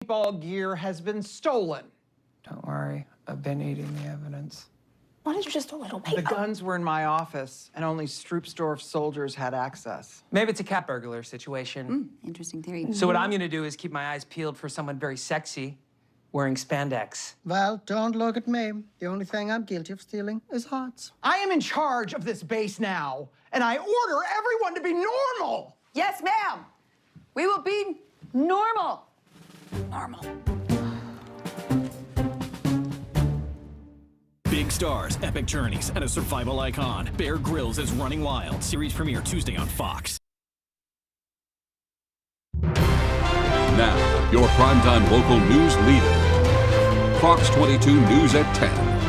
paintball gear has been stolen. Don't worry, I've been eating the evidence. Why didn't you just do a little paper? The guns were in my office, and only Stroopsdorf soldiers had access. Maybe it's a cat burglar situation. Interesting theory. So what I'm gonna do is keep my eyes peeled for someone very sexy wearing spandex. Well, don't look at me. The only thing I'm guilty of stealing is hearts. I am in charge of this base now, and I order everyone to be normal. Yes, ma'am. We will be normal. Normal. Big stars, epic journeys, and a survival icon. Bear Grylls is Running Wild. Series premiere Tuesday on Fox. Now, your primetime local news leader. Fox 22 News at 10.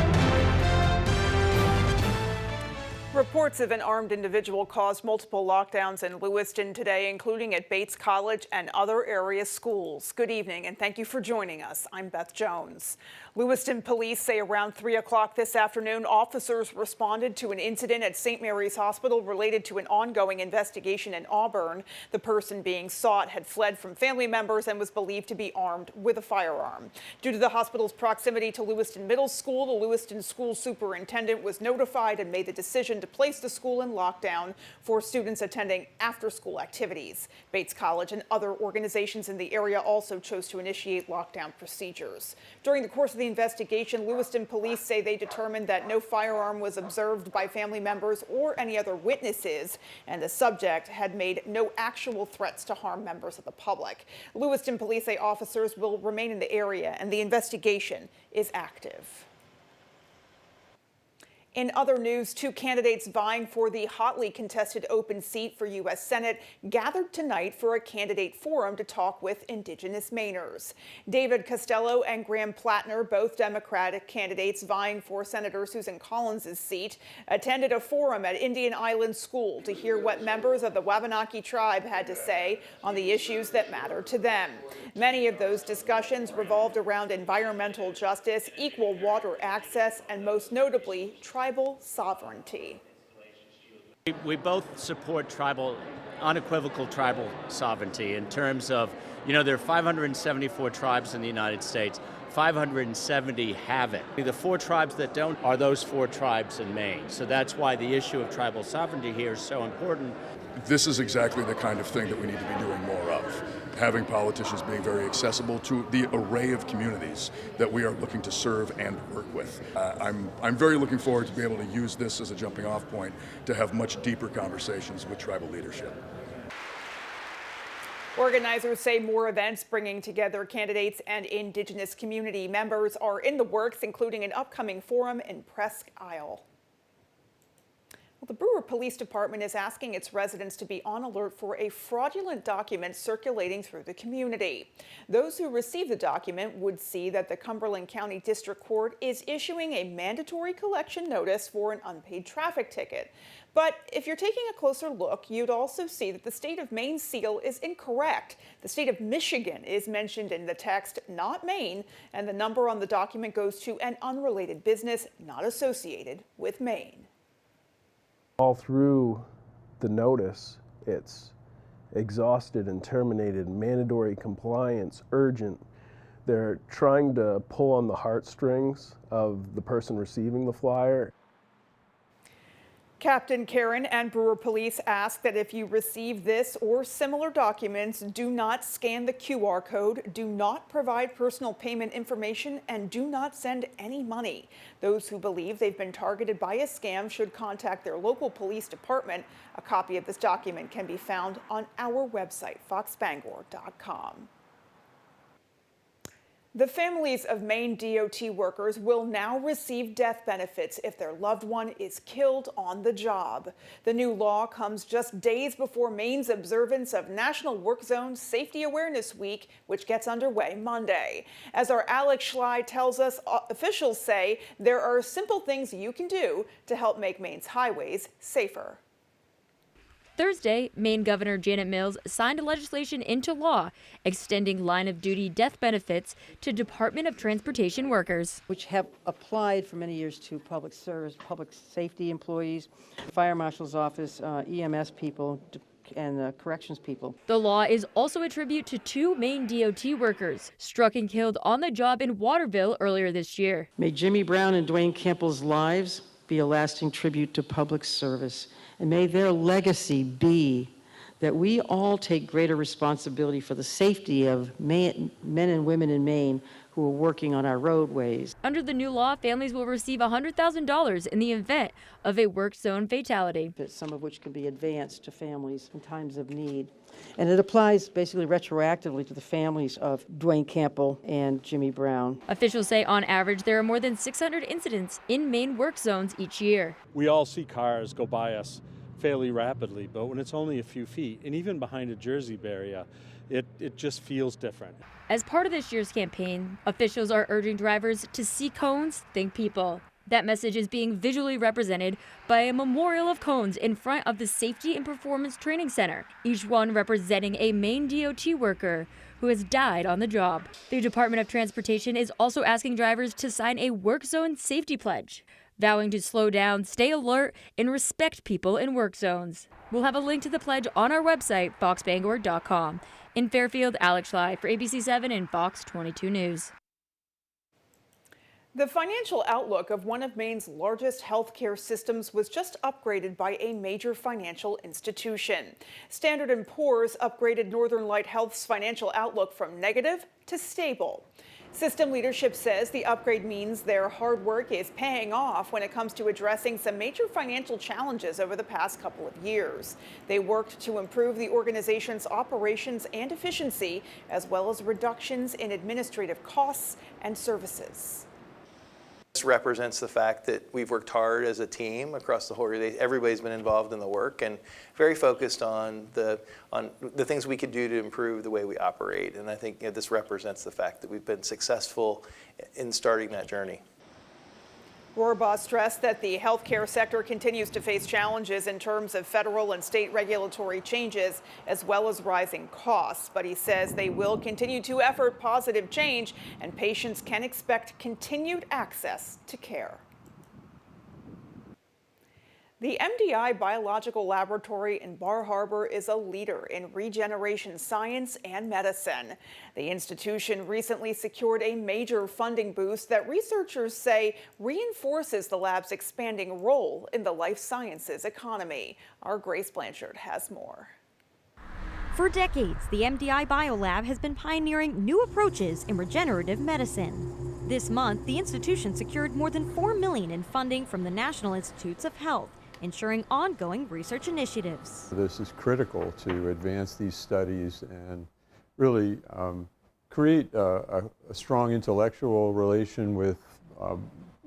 Reports of an armed individual caused multiple lockdowns in Lewiston today, including at Bates College and other area schools. Good evening, and thank you for joining us. I'm Beth Jones. Lewiston police say around 3 o'clock this afternoon, officers responded to an incident at St. Mary's Hospital related to an ongoing investigation in Auburn. The person being sought had fled from family members and was believed to be armed with a firearm. Due to the hospital's proximity to Lewiston Middle School, the Lewiston school superintendent was notified and made the decision to place the school in lockdown for students attending after-school activities. Bates College and other organizations in the area also chose to initiate lockdown procedures. During the course of the investigation, Lewiston police say they determined that no firearm was observed by family members or any other witnesses, and the subject had made no actual threats to harm members of the public. Lewiston police say officers will remain in the area and the investigation is active. In other news, 2 candidates vying for the hotly contested open seat for U.S. Senate gathered tonight for a candidate forum to talk with Indigenous Mainers. David Costello and Graham Plattner, both Democratic candidates vying for Senator Susan Collins' seat, attended a forum at Indian Island School to hear what members of the Wabanaki tribe had to say on the issues that matter to them. Many of those discussions revolved around environmental justice, equal water access, and most notably, tribal sovereignty. We both support unequivocal tribal sovereignty in terms of, there are 574 tribes in the United States. 570 have it. The 4 tribes that don't are those 4 tribes in Maine. So that's why the issue of tribal sovereignty here is so important. This is exactly the kind of thing that we need to be doing more of. Having politicians being very accessible to the array of communities that we are looking to serve and work with. I'm very looking forward to be able to use this as a jumping off point to have much deeper conversations with tribal leadership. Organizers say more events bringing together candidates and Indigenous community members are in the works, including an upcoming forum in Presque Isle. Well, the Brewer Police Department is asking its residents to be on alert for a fraudulent document circulating through the community. Those who receive the document would see that the Cumberland County District Court is issuing a mandatory collection notice for an unpaid traffic ticket. But if you're taking a closer look, you'd also see that the state of Maine seal is incorrect. The state of Michigan is mentioned in the text, not Maine, and the number on the document goes to an unrelated business not associated with Maine. All through the notice, it's exhausted and terminated, mandatory compliance, urgent. They're trying to pull on the heartstrings of the person receiving the flyer. Captain Karen and Brewer Police ask that if you receive this or similar documents, do not scan the QR code, do not provide personal payment information, and do not send any money. Those who believe they've been targeted by a scam should contact their local police department. A copy of this document can be found on our website, foxbangor.com. The families of Maine DOT workers will now receive death benefits if their loved one is killed on the job. The new law comes just days before Maine's observance of National Work Zone Safety Awareness Week, which gets underway Monday. As our Alex Schley tells us, officials say there are simple things you can do to help make Maine's highways safer. Thursday, Maine Governor Janet Mills signed legislation into law extending line-of-duty death benefits to Department of Transportation workers, which have applied for many years to public service, public safety employees, fire marshal's office, EMS people, and the corrections people. The law is also a tribute to 2 Maine DOT workers struck and killed on the job in Waterville earlier this year. May Jimmy Brown and Dwayne Campbell's lives be a lasting tribute to public service, and may their legacy be that we all take greater responsibility for the safety of men and women in Maine who are working on our roadways. Under the new law, families will receive $100,000 in the event of a work zone fatality. Some of which can be advanced to families in times of need. And it applies basically retroactively to the families of Dwayne Campbell and Jimmy Brown. Officials say on average there are more than 600 incidents in Maine work zones each year. We all see cars go by us fairly rapidly, but when it's only a few feet, and even behind a Jersey barrier, it just feels different. As part of this year's campaign, officials are urging drivers to see cones, think people. That message is being visually represented by a memorial of cones in front of the Safety and Performance Training Center, each one representing a Maine DOT worker who has died on the job. The Department of Transportation is also asking drivers to sign a work zone safety pledge, vowing to slow down, stay alert, and respect people in work zones. We'll have a link to the pledge on our website, foxbangor.com. In Fairfield, Alex Schley for ABC 7 and Fox 22 News. The financial outlook of one of Maine's largest healthcare systems was just upgraded by a major financial institution. Standard & Poor's upgraded Northern Light Health's financial outlook from negative to stable. System leadership says the upgrade means their hard work is paying off when it comes to addressing some major financial challenges over the past couple of years. They worked to improve the organization's operations and efficiency, as well as reductions in administrative costs and services. This represents the fact that we've worked hard as a team across the whole organization. Everybody's been involved in the work and very focused on the things we could do to improve the way we operate. And I think this represents the fact that we've been successful in starting that journey. Rohrbaugh stressed that the healthcare sector continues to face challenges in terms of federal and state regulatory changes, as well as rising costs. But he says they will continue to effort positive change, and patients can expect continued access to care. The MDI Biological Laboratory in Bar Harbor is a leader in regeneration science and medicine. The institution recently secured a major funding boost that researchers say reinforces the lab's expanding role in the life sciences economy. Our Grace Blanchard has more. For decades, the MDI Biolab has been pioneering new approaches in regenerative medicine. This month, the institution secured more than $4 million in funding from the National Institutes of Health, ensuring ongoing research initiatives. This is critical to advance these studies and really create a strong intellectual relation with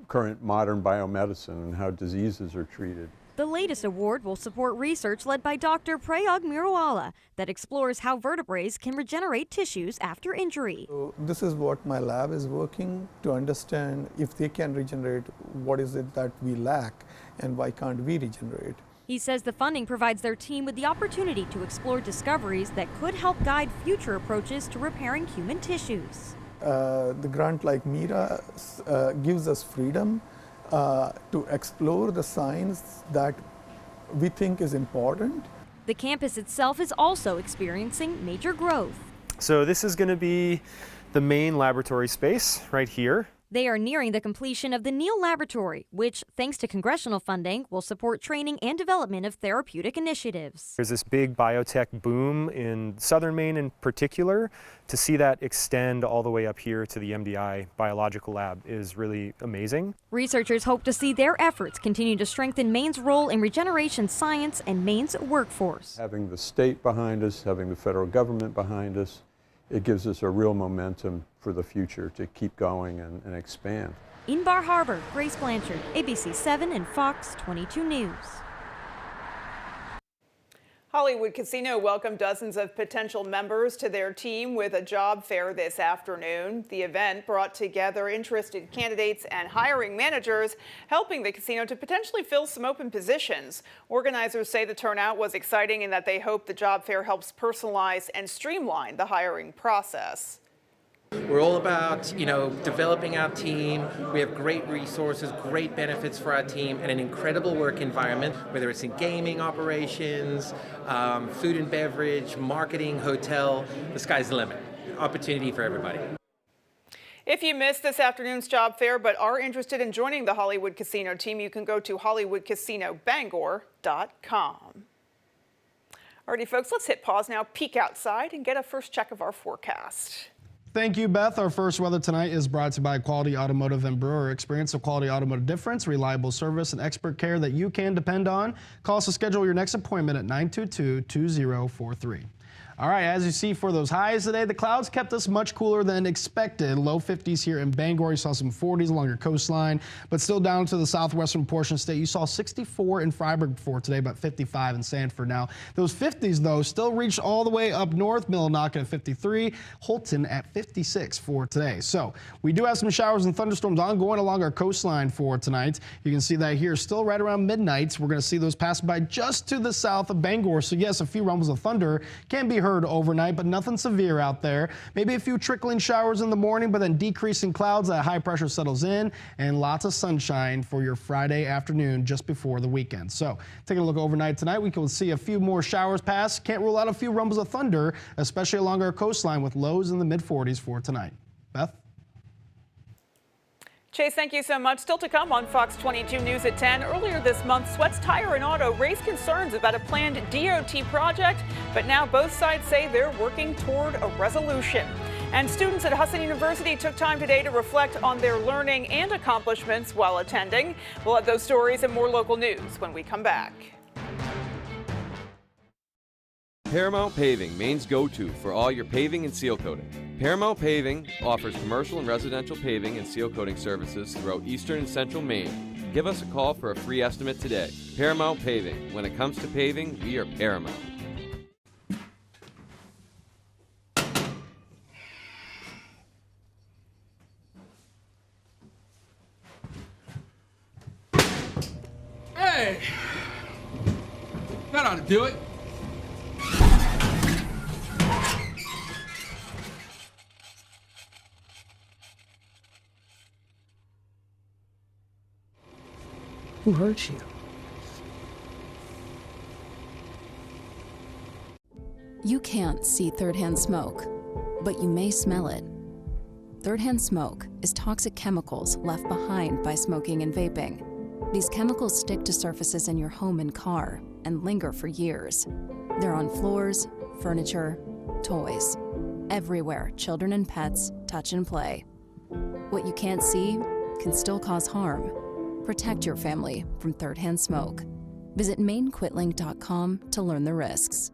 current modern biomedicine and how diseases are treated. The latest award will support research led by Dr. Prayag Mirawala that explores how vertebrae can regenerate tissues after injury. So this is what my lab is working to understand if they can regenerate, what is it that we lack and why can't we regenerate. He says the funding provides their team with the opportunity to explore discoveries that could help guide future approaches to repairing human tissues. The grant like MIRA gives us freedom to explore the science that we think is important. The campus itself is also experiencing major growth. So this is going to be the main laboratory space right here. They are nearing the completion of the Neal Laboratory, which, thanks to congressional funding, will support training and development of therapeutic initiatives. There's this big biotech boom in southern Maine in particular. To see that extend all the way up here to the MDI Biological Lab is really amazing. Researchers hope to see their efforts continue to strengthen Maine's role in regeneration science and Maine's workforce. Having the state behind us, having the federal government behind us, it gives us a real momentum for the future to keep going and expand. In Bar Harbor, Grace Blanchard, ABC 7 and Fox 22 News. Hollywood Casino welcomed dozens of potential members to their team with a job fair this afternoon. The event brought together interested candidates and hiring managers, helping the casino to potentially fill some open positions. Organizers say the turnout was exciting and that they hope the job fair helps personalize and streamline the hiring process. We're all about, developing our team. We have great resources, great benefits for our team, and an incredible work environment, whether it's in gaming operations, food and beverage, marketing, hotel. The sky's the limit. Opportunity for everybody. If you missed this afternoon's job fair but are interested in joining the Hollywood Casino team, you can go to hollywoodcasinobangor.com. Alrighty, folks, let's hit pause now, peek outside, and get a first check of our forecast. Thank you, Beth. Our first weather tonight is brought to you by Quality Automotive and Brewer. Experience a quality automotive difference, reliable service, and expert care that you can depend on. Call us to schedule your next appointment at 922-2043. All right, as you see for those highs today, the clouds kept us much cooler than expected. Low 50s here in Bangor. You saw some 40s along your coastline, but still down to the southwestern portion of the state. You saw 64 in Freiburg for today, but 55 in Sanford now. Those 50s, though, still reached all the way up north. Millinocket at 53, Holton at 56 for today. So we do have some showers and thunderstorms ongoing along our coastline for tonight. You can see that here still right around midnight. We're going to see those pass by just to the south of Bangor. So yes, a few rumbles of thunder can be heard overnight, but nothing severe out there. Maybe a few trickling showers in the morning, but then decreasing clouds. That high pressure settles in, and lots of sunshine for your Friday afternoon just before the weekend. So taking a look overnight tonight, we can see a few more showers pass. Can't rule out a few rumbles of thunder, especially along our coastline with lows in the mid-40s for tonight. Beth? Chase, thank you so much. Still to come on Fox 22 News at 10. Earlier this month, Sweats Tire and Auto raised concerns about a planned DOT project, but now both sides say they're working toward a resolution. And students at Husson University took time today to reflect on their learning and accomplishments while attending. We'll have those stories and more local news when we come back. Paramount Paving, Maine's go-to for all your paving and seal coating. Paramount Paving offers commercial and residential paving and seal coating services throughout eastern and central Maine. Give us a call for a free estimate today. Paramount Paving. When it comes to paving, we are Paramount. Hey! That ought to do it. Who hurt you? You can't see third-hand smoke, but you may smell it. Third-hand smoke is toxic chemicals left behind by smoking and vaping. These chemicals stick to surfaces in your home and car and linger for years. They're on floors, furniture, toys. Everywhere children and pets touch and play. What you can't see can still cause harm. Protect your family from third-hand smoke. Visit mainequitling.com to learn the risks.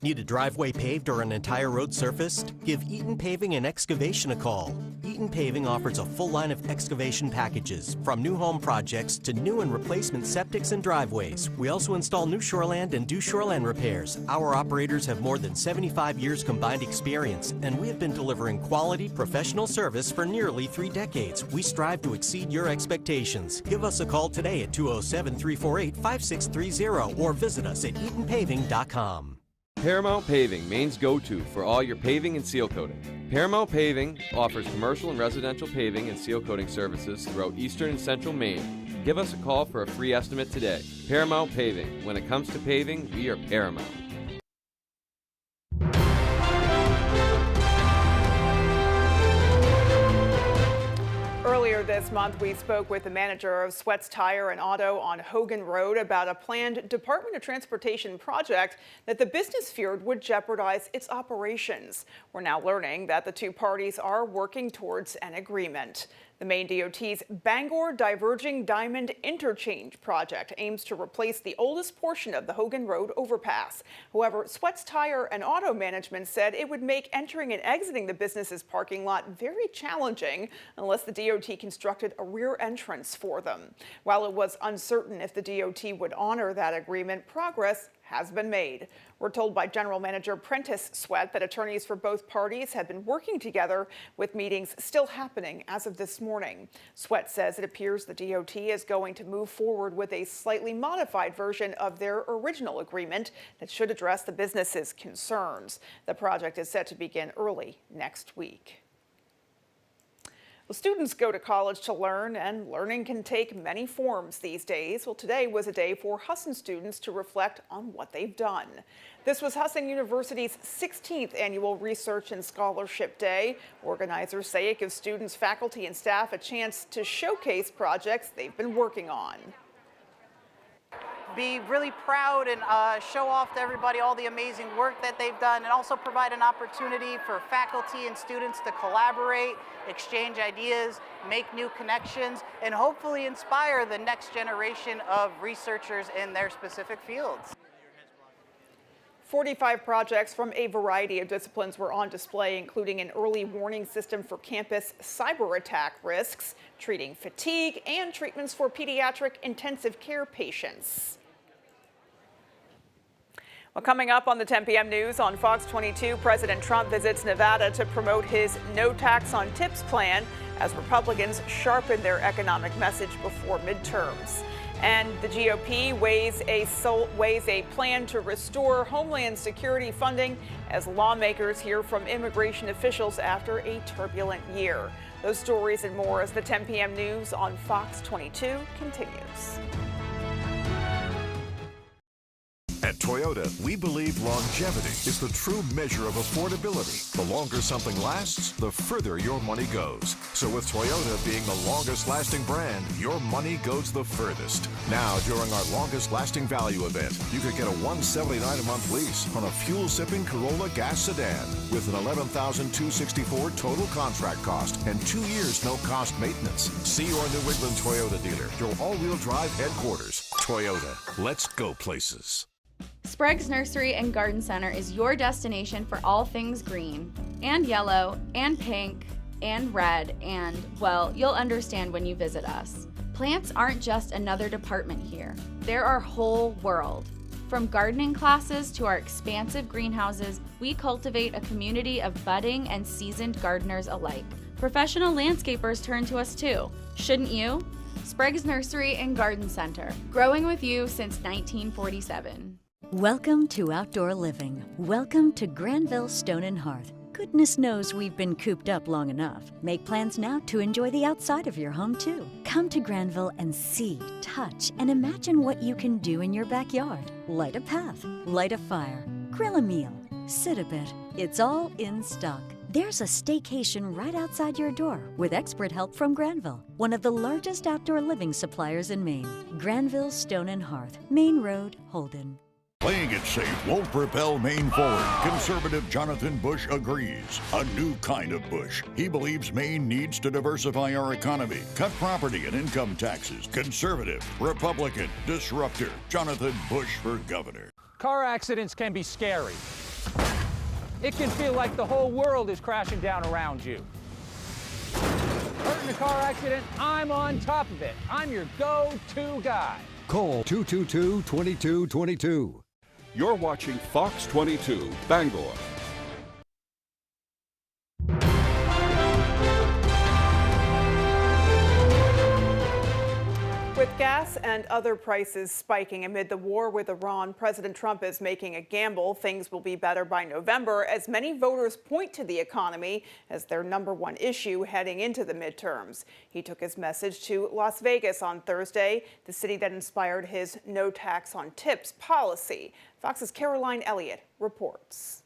Need a driveway paved or an entire road surfaced? Give Eaton Paving and Excavation a call. Eaton Paving offers a full line of excavation packages, from new home projects to new and replacement septics and driveways. We also install new shoreland and do shoreland repairs. Our operators have more than 75 years combined experience, and we have been delivering quality, professional service for nearly 3 decades. We strive to exceed your expectations. Give us a call today at 207-348-5630 or visit us at eatonpaving.com. Paramount Paving, Maine's go-to for all your paving and seal coating. Paramount Paving offers commercial and residential paving and seal coating services throughout eastern and central Maine. Give us a call for a free estimate today. Paramount Paving. When it comes to paving, we are Paramount. Earlier this month, we spoke with the manager of Sweats Tire and Auto on Hogan Road about a planned Department of Transportation project that the business feared would jeopardize its operations. We're now learning that the two parties are working towards an agreement. The Maine DOT's Bangor Diverging Diamond Interchange project aims to replace the oldest portion of the Hogan Road overpass. However, Sweats Tire and Auto management said it would make entering and exiting the business's parking lot very challenging unless the DOT constructed a rear entrance for them. While it was uncertain if the DOT would honor that agreement, progress has been made. We're told by General Manager Prentice Sweat that attorneys for both parties have been working together, with meetings still happening as of this morning. Sweat says it appears the DOT is going to move forward with a slightly modified version of their original agreement that should address the business's concerns. The project is set to begin early next week. Well, students go to college to learn, and learning can take many forms these days. Well, today was a day for Husson students to reflect on what they've done. This was Husson University's 16th annual Research and Scholarship Day. Organizers say it gives students, faculty, and staff a chance to showcase projects they've been working on. Be really proud and show off to everybody all the amazing work that they've done, and also provide an opportunity for faculty and students to collaborate, exchange ideas, make new connections, and hopefully inspire the next generation of researchers in their specific fields. 45 projects from a variety of disciplines were on display, including an early warning system for campus cyber attack risks, treating fatigue, and treatments for pediatric intensive care patients. Well, coming up on the 10 p.m. news on Fox 22, President Trump visits Nevada to promote his no tax on tips plan as Republicans sharpen their economic message before midterms. And the GOP weighs a plan to restore Homeland Security funding as lawmakers hear from immigration officials after a turbulent year. Those stories and more as the 10 p.m. news on Fox 22 continues. At Toyota, we believe longevity is the true measure of affordability. The longer something lasts, the further your money goes. So with Toyota being the longest lasting brand, your money goes the furthest. Now, during our longest lasting value event, you could get a $179 a month lease on a fuel-sipping Corolla gas sedan with an $11,264 total contract cost and 2 years no-cost maintenance. See your New England Toyota dealer, your all-wheel drive headquarters. Toyota, let's go places. Sprague's Nursery and Garden Center is your destination for all things green, and yellow, and pink, and red, and, well, you'll understand when you visit us. Plants aren't just another department here. They're our whole world. From gardening classes to our expansive greenhouses, we cultivate a community of budding and seasoned gardeners alike. Professional landscapers turn to us too. Shouldn't you? Sprague's Nursery and Garden Center, growing with you since 1947. Welcome to outdoor living. Welcome to Granville Stone and Hearth. Goodness knows we've been cooped up long enough. Make plans now to enjoy the outside of your home too. Come to Granville and see, touch, and imagine what you can do in your backyard. Light a path, light a fire, grill a meal, sit a bit. It's all in stock. There's a staycation right outside your door with expert help from Granville, one of the largest outdoor living suppliers in Maine. Granville Stone and Hearth, Main Road, Holden. Playing it safe won't propel Maine forward. Conservative Jonathan Bush agrees. A new kind of Bush. He believes Maine needs to diversify our economy, cut property and income taxes. Conservative, Republican, disruptor. Jonathan Bush for governor. Car accidents can be scary. It can feel like the whole world is crashing down around you. Hurt in a car accident, I'm on top of it. I'm your go-to guy. Call 222-2222. You're watching Fox 22 Bangor. With gas and other prices spiking amid the war with Iran, President Trump is making a gamble. Things will be better by November as many voters point to the economy as their #1 issue heading into the midterms. He took his message to Las Vegas on Thursday, the city that inspired his no tax on tips policy. Fox's Caroline Elliott reports.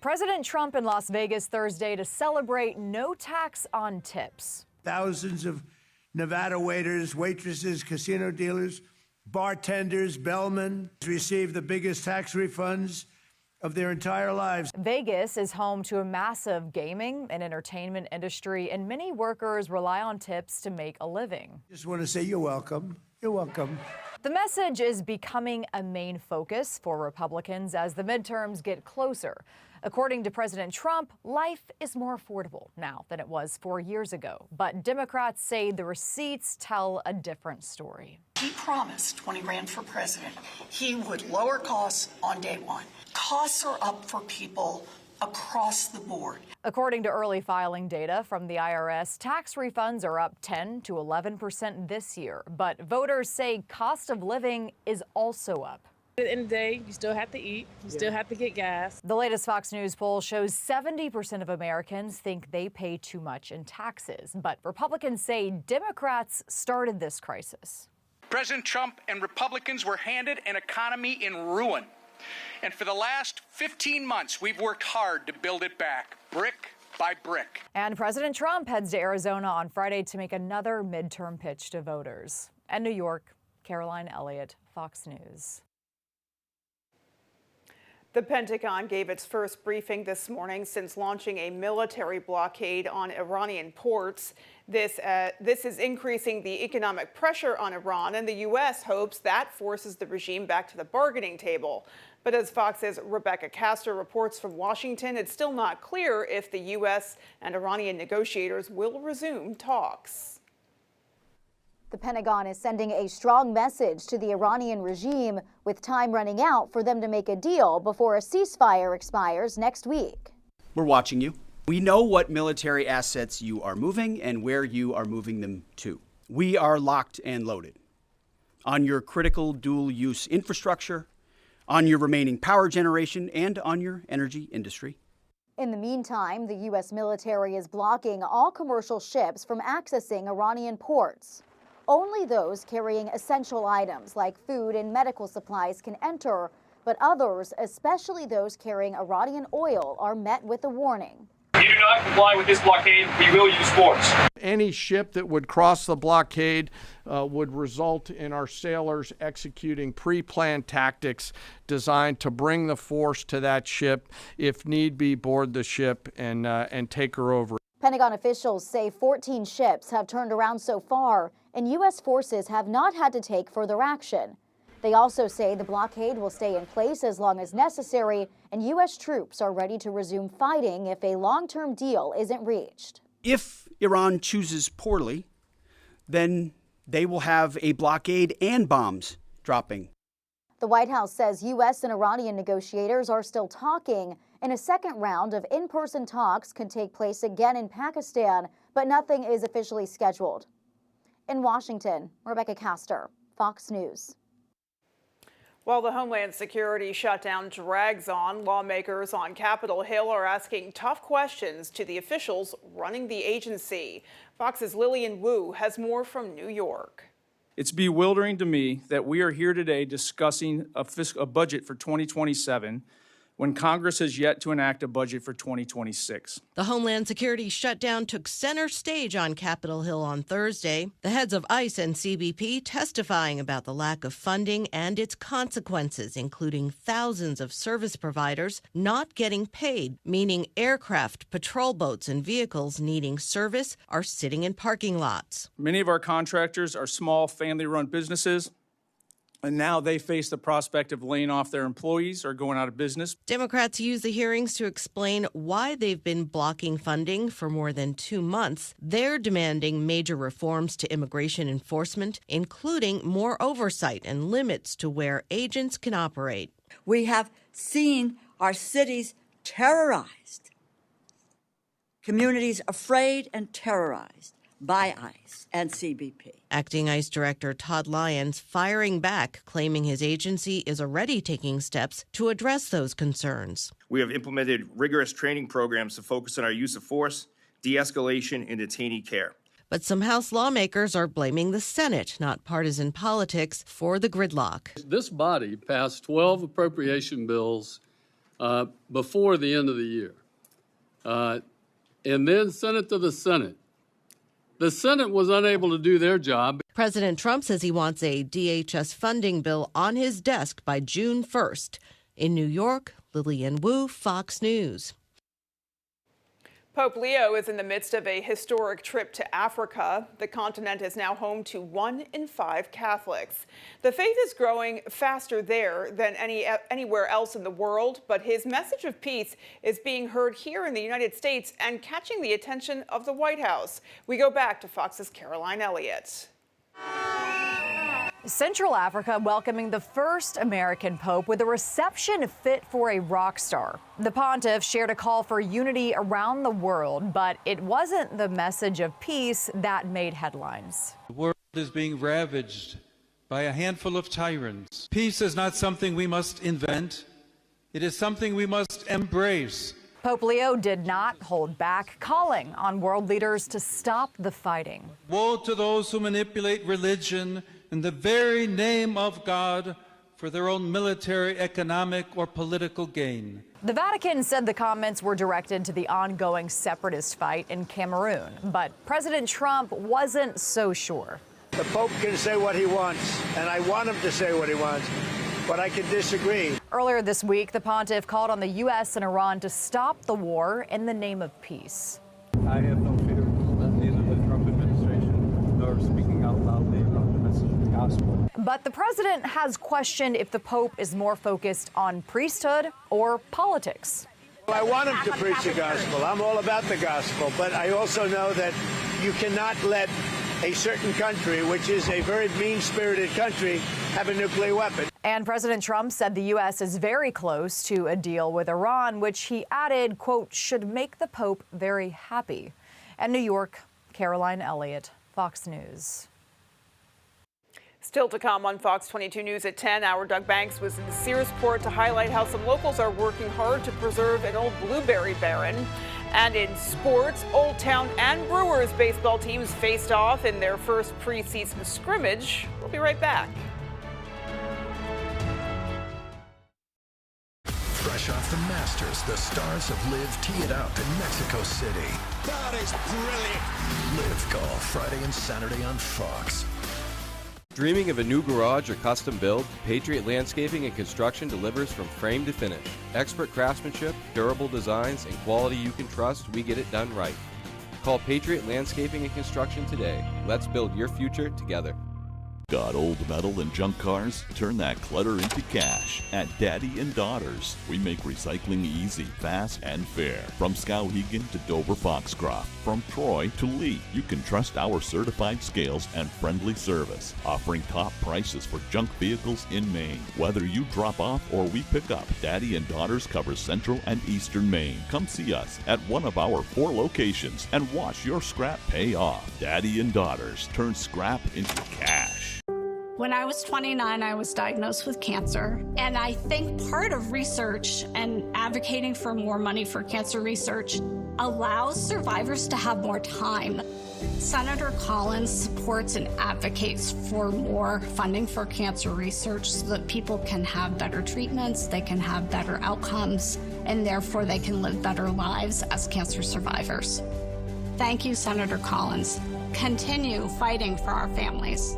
President Trump in Las Vegas Thursday to celebrate no tax on tips. Thousands of Nevada waiters, waitresses, casino dealers, bartenders, bellmen receive the biggest tax refunds of their entire lives. Vegas is home to a massive gaming and entertainment industry, and many workers rely on tips to make a living. Just want to say you're welcome. You're welcome. The message is becoming a main focus for Republicans as the midterms get closer. According to President Trump, life is more affordable now than it was 4 years ago. But Democrats say the receipts tell a different story. He promised when he ran for president he would lower costs on day one. Costs are up for people across the board. According to early filing data from the IRS, tax refunds are up 10 to 11% this year. But voters say cost of living is also up. At the end of the day, you still have to eat, you still have to get gas. The latest Fox News poll shows 70% of Americans think they pay too much in taxes. But Republicans say Democrats started this crisis. President Trump and Republicans were handed an economy in ruin. And for the last 15 months, we've worked hard to build it back, brick by brick. And President Trump heads to Arizona on Friday to make another midterm pitch to voters. In New York, Caroline Elliott, Fox News. The Pentagon gave its first briefing this morning since launching a military blockade on Iranian ports. This is increasing the economic pressure on Iran, and the U.S. hopes that forces the regime back to the bargaining table. But as Fox's Rebecca Castor reports from Washington, it's still not clear if the U.S. and Iranian negotiators will resume talks. The Pentagon is sending a strong message to the Iranian regime with time running out for them to make a deal before a ceasefire expires next week. We're watching you. We know what military assets you are moving and where you are moving them to. We are locked and loaded on your critical dual-use infrastructure, on your remaining power generation, and on your energy industry. In the meantime, the U.S. military is blocking all commercial ships from accessing Iranian ports. Only those carrying essential items like food and medical supplies can enter, but others, especially those carrying Iranian oil, are met with a warning. If you do not comply with this blockade, we will use force. Any ship that would cross the blockade would result in our sailors executing pre-planned tactics designed to bring the force to that ship, if need be, board the ship and take her over. Pentagon officials say 14 ships have turned around so far, and U.S. forces have not had to take further action. They also say the blockade will stay in place as long as necessary, and U.S. troops are ready to resume fighting if a long-term deal isn't reached. If Iran chooses poorly, then they will have a blockade and bombs dropping. The White House says U.S. and Iranian negotiators are still talking, and a second round of in-person talks could take place again in Pakistan, but nothing is officially scheduled. In Washington, Rebecca Castor, Fox News. While the Homeland Security shutdown drags on, lawmakers on Capitol Hill are asking tough questions to the officials running the agency. Fox's Lillian Wu has more from New York. It's bewildering to me that we are here today discussing a budget for 2027 when Congress has yet to enact a budget for 2026. The Homeland Security shutdown took center stage on Capitol Hill on Thursday. The heads of ICE and CBP testifying about the lack of funding and its consequences, including thousands of service providers not getting paid, meaning aircraft, patrol boats, and vehicles needing service are sitting in parking lots. Many of our contractors are small, family-run businesses, and now they face the prospect of laying off their employees or going out of business. Democrats use the hearings to explain why they've been blocking funding for more than 2 months. They're demanding major reforms to immigration enforcement, including more oversight and limits to where agents can operate. We have seen our cities terrorized, communities afraid and terrorized by ICE and CBP. Acting ICE Director Todd Lyons firing back, claiming his agency is already taking steps to address those concerns. We have implemented rigorous training programs to focus on our use of force, de-escalation, and detainee care. But some House lawmakers are blaming the Senate, not partisan politics, for the gridlock. This body passed 12 appropriation bills before the end of the year, and then sent it to the Senate. The Senate was unable to do their job. President Trump says he wants a DHS funding bill on his desk by June 1st. In New York, Lillian Wu, Fox News. Pope Leo is in the midst of a historic trip to Africa. The continent is now home to 1 in 5 Catholics. The faith is growing faster there than anywhere else in the world, but his message of peace is being heard here in the United States and catching the attention of the White House. We go back to Fox's Caroline Elliott. Central Africa welcoming the first American pope with a reception fit for a rock star. The pontiff shared a call for unity around the world, but it wasn't the message of peace that made headlines. The world is being ravaged by a handful of tyrants. Peace is not something we must invent. It is something we must embrace. Pope Leo did not hold back, calling on world leaders to stop the fighting. Woe to those who manipulate religion in the very name of God for their own military, economic, or political gain. The Vatican said the comments were directed to the ongoing separatist fight in Cameroon, but President Trump wasn't so sure. The Pope can say what he wants, and I want him to say what he wants, but I can disagree. Earlier this week, the pontiff called on the U.S. and Iran to stop the war in the name of peace. I have no fear that neither the Trump administration nor speaking out loudly about the message of the gospel. But the president has questioned if the Pope is more focused on priesthood or politics. Well, I want him to preach the gospel. I'm all about the gospel, but I also know that you cannot let a certain country, which is a very mean-spirited country, have a nuclear weapon. And President Trump said the U.S. is very close to a deal with Iran, which he added, quote, should make the Pope very happy. And New York, Caroline Elliott, Fox News. Still to come on Fox 22 News at 10, our Doug Banks was in Searsport to highlight how some locals are working hard to preserve an old blueberry barren. And in sports, Old Town and Brewers baseball teams faced off in their first preseason scrimmage. We'll be right back. Fresh off the Masters, the stars of LIV tee it up in Mexico City. That is brilliant. LIV Golf, Friday and Saturday on Fox. Dreaming of a new garage or custom build? Patriot Landscaping and Construction delivers from frame to finish. Expert craftsmanship, durable designs, and quality you can trust, we get it done right. Call Patriot Landscaping and Construction today. Let's build your future together. Got old metal and junk cars? Turn that clutter into cash at Daddy and Daughters. We make recycling easy, fast, and fair. From Skowhegan to Dover Foxcroft, from Troy to Lee, you can trust our certified scales and friendly service, offering top prices for junk vehicles in Maine. Whether you drop off or we pick up, Daddy and Daughters covers Central and Eastern Maine. Come see us at one of our 4 locations and watch your scrap pay off. Daddy and Daughters turn scrap into cash. When I was 29, I was diagnosed with cancer, and I think part of research and advocating for more money for cancer research allows survivors to have more time. Senator Collins supports and advocates for more funding for cancer research so that people can have better treatments, they can have better outcomes, and therefore they can live better lives as cancer survivors. Thank you, Senator Collins. Continue fighting for our families.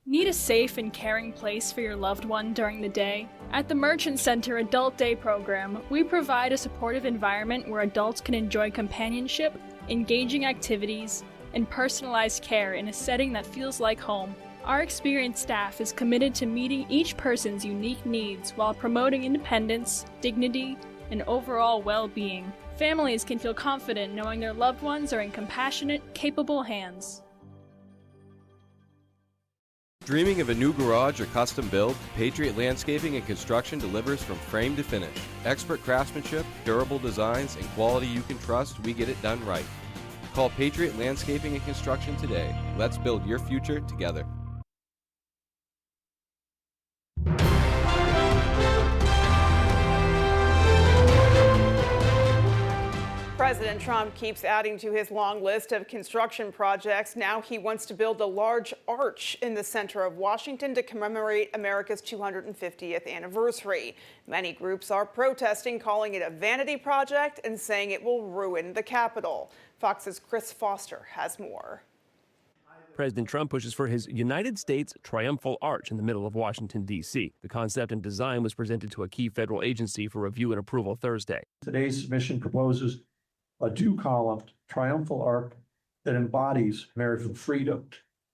Need a safe and caring place for your loved one during the day? At the Merchant Center Adult Day program, we provide a supportive environment where adults can enjoy companionship, engaging activities, and personalized care in a setting that feels like home. Our experienced staff is committed to meeting each person's unique needs while promoting independence, dignity, and overall well-being. Families can feel confident knowing their loved ones are in compassionate, capable hands. Dreaming of a new garage or custom build? Patriot Landscaping and Construction delivers from frame to finish. Expert craftsmanship, durable designs, and quality you can trust, we get it done right. Call Patriot Landscaping and Construction today. Let's build your future together. President Trump keeps adding to his long list of construction projects. Now he wants to build a large arch in the center of Washington to commemorate America's 250th anniversary. Many groups are protesting, calling it a vanity project and saying it will ruin the Capitol. Fox's Chris Foster has more. President Trump pushes for his United States Triumphal Arch in the middle of Washington, D.C. The concept and design was presented to a key federal agency for review and approval Thursday. Today's submission proposes a 2-column triumphal arch that embodies American freedom,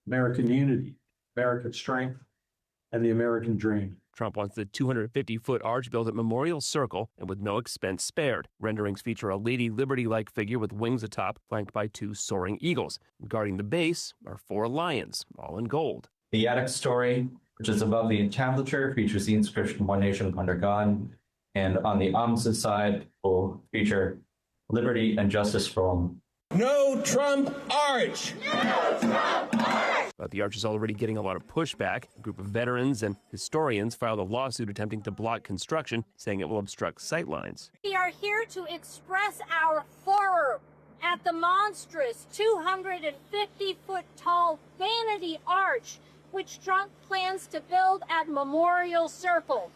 American unity, American strength, and the American dream. Trump wants the 250-foot arch built at Memorial Circle and with no expense spared. Renderings feature a Lady Liberty-like figure with wings atop, flanked by 2 soaring eagles. Guarding the base are 4 lions, all in gold. The attic story, which is above the entablature, features the inscription, "One Nation Under God," and on the opposite side will feature "Liberty and Justice for All." No Trump Arch! A But the arch is already getting a lot of pushback. A group of veterans and historians filed a lawsuit attempting to block construction, saying it will obstruct sightlines. We are here to express our horror at the monstrous 250-foot-tall vanity arch which Trump plans to build at Memorial Circle.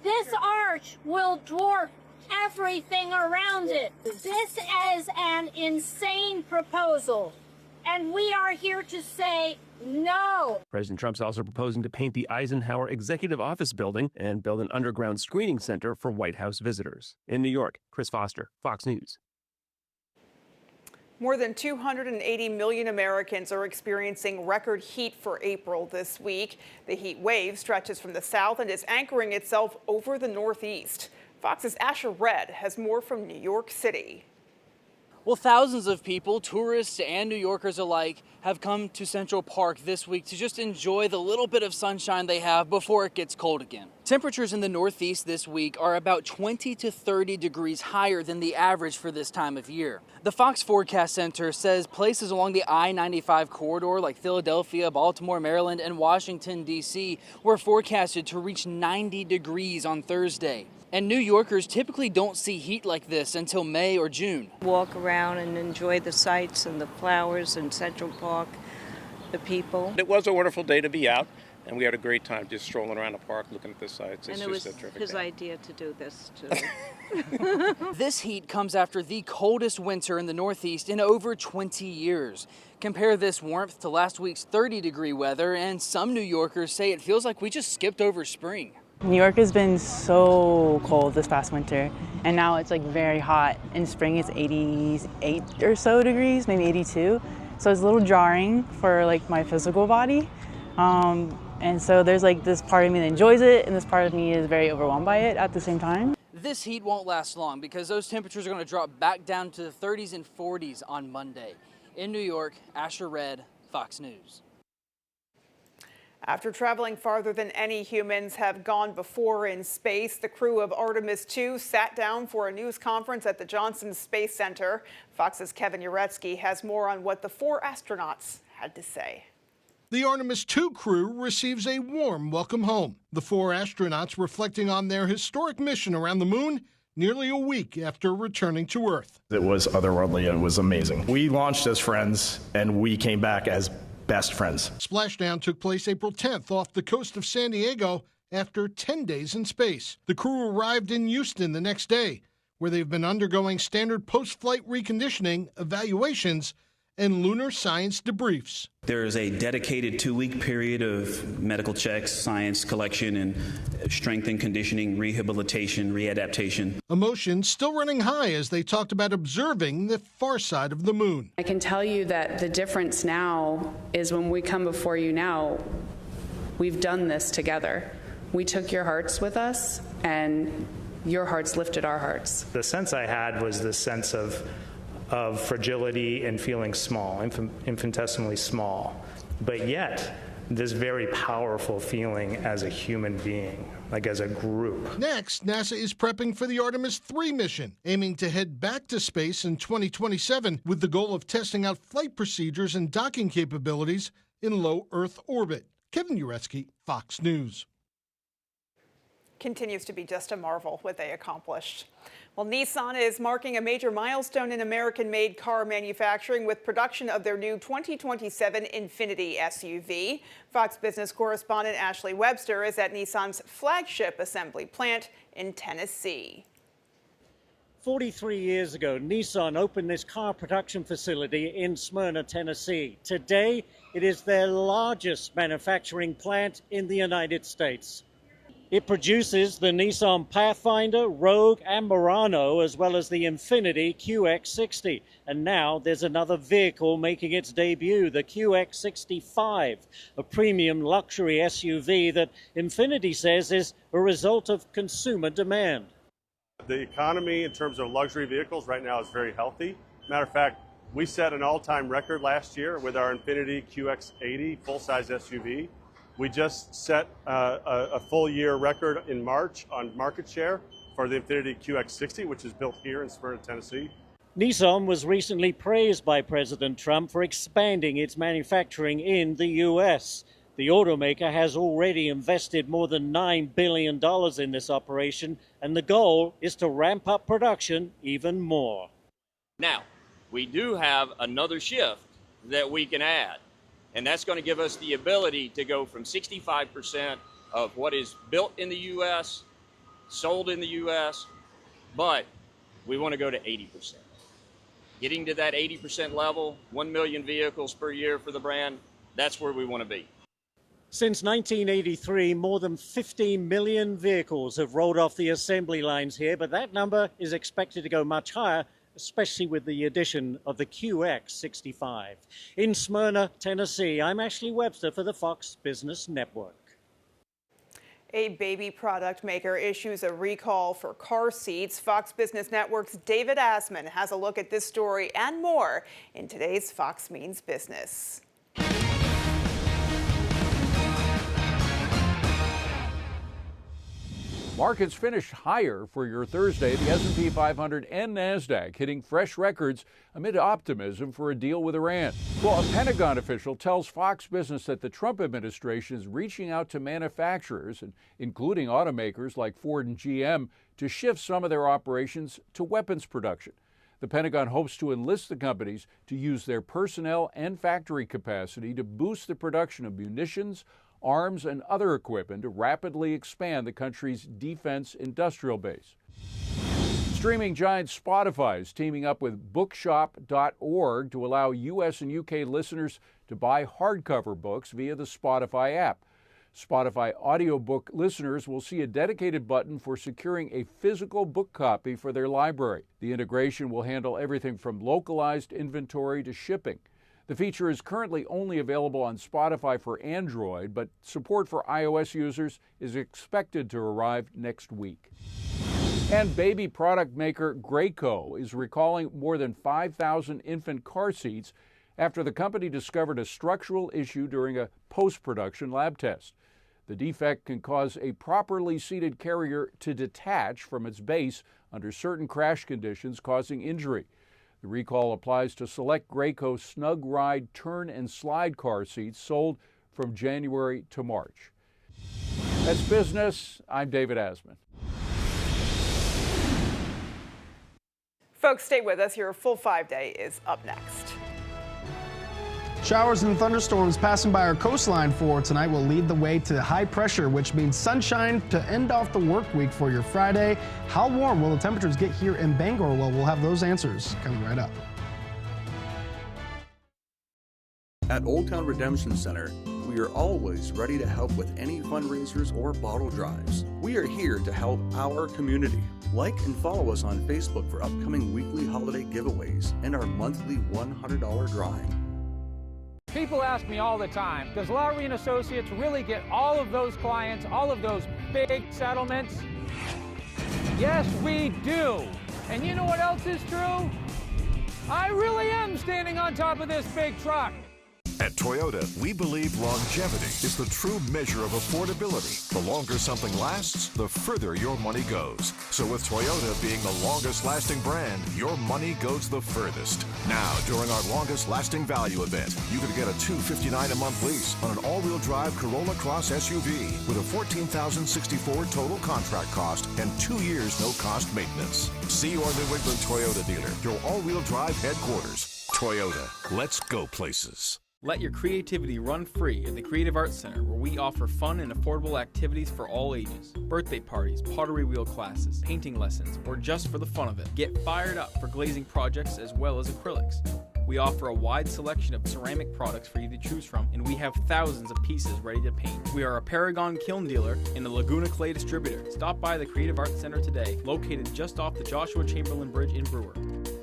This arch will dwarf everything around it. This is an insane proposal, and we are here to say no. President Trump's also proposing to paint the Eisenhower Executive Office building and build an underground screening center for White House visitors. In New York, Chris Foster, Fox News. More than 280 million Americans are experiencing record heat for April this week. The heat wave stretches from the south and is anchoring itself over the northeast. Fox's Asher Red has more from New York City. Well, thousands of people, tourists and New Yorkers alike, have come to Central Park this week to just enjoy the little bit of sunshine they have before it gets cold again. Temperatures in the Northeast this week are about 20 to 30 degrees higher than the average for this time of year. The Fox Forecast Center says places along the I-95 corridor like Philadelphia, Baltimore, Maryland, and Washington, D.C. were forecasted to reach 90 degrees on Thursday. And New Yorkers typically don't see heat like this until May or June. Walk around and enjoy the sights and the flowers in Central Park, the people. It was a wonderful day to be out, and we had a great time just strolling around the park looking at the sights. And it was his idea to do this, too. This heat comes after the coldest winter in the Northeast in over 20 years. Compare this warmth to last week's 30-degree weather, and some New Yorkers say it feels like we just skipped over spring. New York has been so cold this past winter, and now it's like very hot. In spring it's 88 or so degrees, maybe 82. So it's a little jarring for like my physical body. And so there's like this part of me that enjoys it, and this part of me is very overwhelmed by it at the same time. This heat won't last long because those temperatures are going to drop back down to the 30s and 40s on Monday. In New York, Asher Red, Fox News. After traveling farther than any humans have gone before in space, the crew of Artemis II sat down for a news conference at the Johnson Space Center. Fox's Kevin Uretsky has more on what the 4 astronauts had to say. The Artemis II crew receives a warm welcome home. The 4 astronauts reflecting on their historic mission around the moon nearly a week after returning to Earth. It was otherworldly and it was amazing. We launched as friends and we came back as best friends. Splashdown took place April 10th off the coast of San Diego after 10 days in space. The crew arrived in Houston the next day, where they've been undergoing standard post-flight reconditioning, evaluations, and lunar science debriefs. There is a dedicated 2-week period of medical checks, science collection, and strength and conditioning, rehabilitation, readaptation. Emotions still running high as they talked about observing the far side of the moon. I can tell you that the difference now is when we come before you now, we've done this together. We took your hearts with us, and your hearts lifted our hearts. The sense I had was this sense of fragility and feeling small, infinitesimally small, but yet this very powerful feeling as a human being, like as a group. Next, NASA is prepping for the Artemis III mission, aiming to head back to space in 2027 with the goal of testing out flight procedures and docking capabilities in low Earth orbit. Kevin Uretsky, Fox News. Continues to be just a marvel what they accomplished. Well, Nissan is marking a major milestone in American-made car manufacturing with production of their new 2027 Infiniti SUV. Fox Business correspondent Ashley Webster is at Nissan's flagship assembly plant in Tennessee. 43 years ago, Nissan opened this car production facility in Smyrna, Tennessee. Today, it is their largest manufacturing plant in the United States. It produces the Nissan Pathfinder, Rogue, and Murano, as well as the Infiniti QX60. And now there's another vehicle making its debut, the QX65, a premium luxury SUV that Infiniti says is a result of consumer demand. The economy in terms of luxury vehicles right now is very healthy. Matter of fact, we set an all-time record last year with our Infiniti QX80 full-size SUV. We just set a full-year record in March on market share for the Infiniti QX60, which is built here in Smyrna, Tennessee. Nissan was recently praised by President Trump for expanding its manufacturing in the U.S. The automaker has already invested more than $9 billion in this operation, and the goal is to ramp up production even more. Now, we do have another shift that we can add, and that's going to give us the ability to go from 65% of what is built in the U.S., sold in the U.S., but we want to go to 80%. Getting to that 80% level, 1 million vehicles per year for the brand, that's where we want to be. Since 1983, more than 15 million vehicles have rolled off the assembly lines here, but that number is expected to go much higher, especially with the addition of the QX65. In Smyrna, Tennessee, I'm Ashley Webster for the Fox Business Network. A baby product maker issues a recall for car seats. Fox Business Network's David Asman has a look at this story and more in today's Fox Means Business. Markets finished higher for your Thursday. The S&P 500 and NASDAQ hitting fresh records amid optimism for a deal with Iran. Well, a Pentagon official tells Fox Business that the Trump administration is reaching out to manufacturers, including automakers like Ford and GM, to shift some of their operations to weapons production. The Pentagon hopes to enlist the companies to use their personnel and factory capacity to boost the production of munitions, arms, and other equipment to rapidly expand the country's defense industrial base. Streaming giant Spotify is teaming up with bookshop.org to allow U.S. and U.K. listeners to buy hardcover books via the Spotify app. Spotify audiobook listeners will see a dedicated button for securing a physical book copy for their library. The integration will handle everything from localized inventory to shipping. The feature is currently only available on Spotify for Android, but support for iOS users is expected to arrive next week. And baby product maker Graco is recalling more than 5,000 infant car seats after the company discovered a structural issue during a post-production lab test. The defect can cause a properly seated carrier to detach from its base under certain crash conditions, causing injury. The recall applies to select Graco Snug Ride turn and slide car seats sold from January to March. That's business. I'm David Asman. Folks, stay with us. Your full 5-day is up next. Showers and thunderstorms passing by our coastline for tonight will lead the way to high pressure, which means sunshine to end off the work week for your Friday. How warm will the temperatures get here in Bangor? Well, we'll have those answers coming right up. At Old Town Redemption Center, we are always ready to help with any fundraisers or bottle drives. We are here to help our community. Like and follow us on Facebook for upcoming weekly holiday giveaways and our monthly $100 drawing. People ask me all the time, does Lowry & Associates really get all of those clients, all of those big settlements? Yes, we do. And you know what else is true? I really am standing on top of this big truck. At Toyota, we believe longevity is the true measure of affordability. The longer something lasts, the further your money goes. So with Toyota being the longest lasting brand, your money goes the furthest. Now, during our longest lasting value event, you could get a $259 a month lease on an all-wheel drive Corolla Cross SUV with a $14,064 total contract cost and 2 years no cost maintenance. See your New England Toyota dealer, your all-wheel drive headquarters. Toyota, let's go places. Let your creativity run free at the Creative Arts Center, where we offer fun and affordable activities for all ages. Birthday parties, pottery wheel classes, painting lessons, or just for the fun of it. Get fired up for glazing projects as well as acrylics. We offer a wide selection of ceramic products for you to choose from, and we have thousands of pieces ready to paint. We are a Paragon kiln dealer and a Laguna Clay distributor. Stop by the Creative Arts Center today, located just off the Joshua Chamberlain Bridge in Brewer.